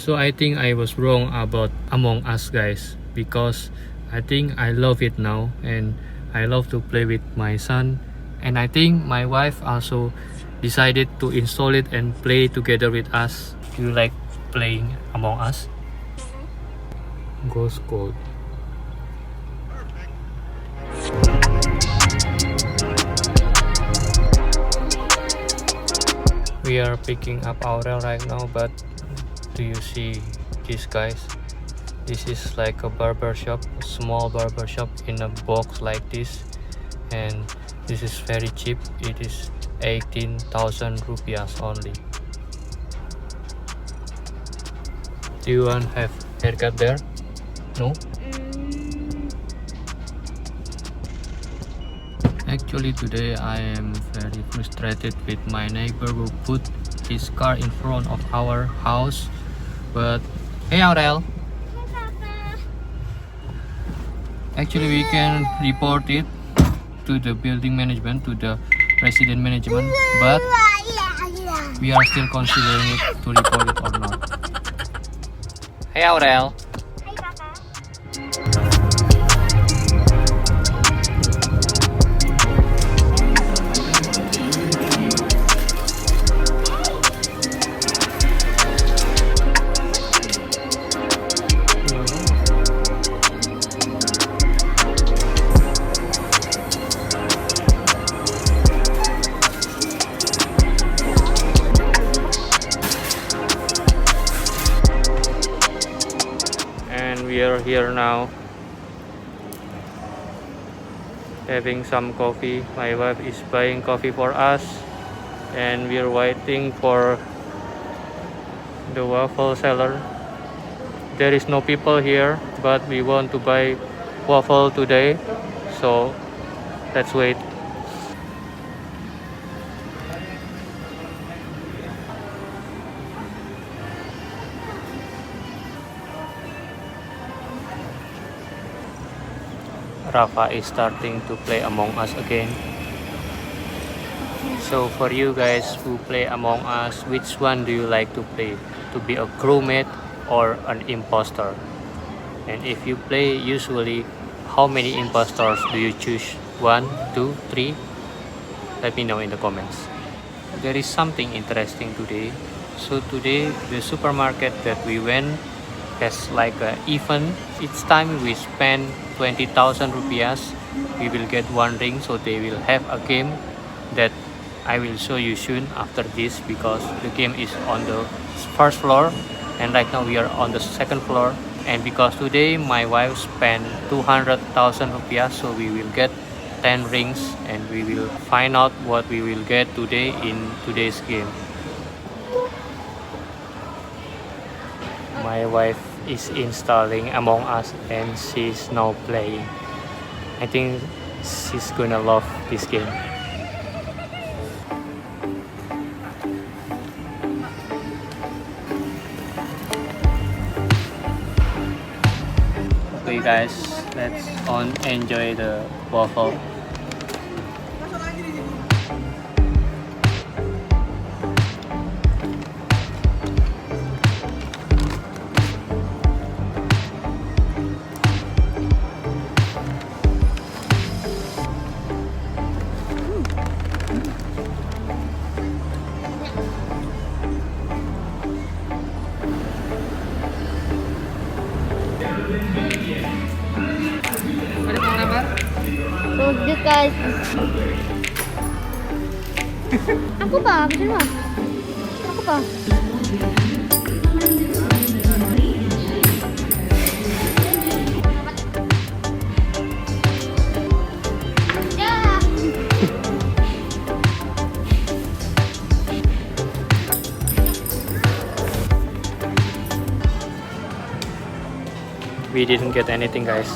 So I think I was wrong about Among Us, guys, because I think I love it now and I love to play with my son, and I think my wife also decided to install it and play together with us. Do you like playing Among Us? Ghost Code. We are picking up Aurel right now, but do you see this, guys? This is like a barber shop, a small barber shop in a box like this, and this is very cheap. It is 18,000 rupiahs only. Do you want to have haircut there? No? Actually today I am very frustrated with my neighbor who put his car in front of our house. But hey Aurel, actually we can report it to the building management, to the resident management, but we are still considering it to report it or not. Hey Aurel. We are here now having some coffee. My wife is buying coffee for us and we are waiting for the waffle seller. There is no people here, but we want to buy waffle today, so let's wait. Rafa is starting to play Among Us again. So for you guys who play Among Us, which one do you like to play? To be a crewmate or an imposter? And if you play usually, how many impostors do you choose? 1, 2, 3? Let me know in the comments. There is something interesting today. So today the supermarket that we went has like an event. Each time we spend 20,000 rupiahs, we will get one ring. So they will have a game that I will show you soon after this, because the game is on the first floor and right now we are on the second floor. And because today my wife spent 200,000 rupiahs, so we will get 10 rings and we will find out what we will get today in today's game. My wife is installing Among Us and she's now playing. I think she's gonna love this game. Okay guys, let's enjoy the waffle. Udah guys. Aku ba? Betul ba? Aku ba? We didn't get anything guys.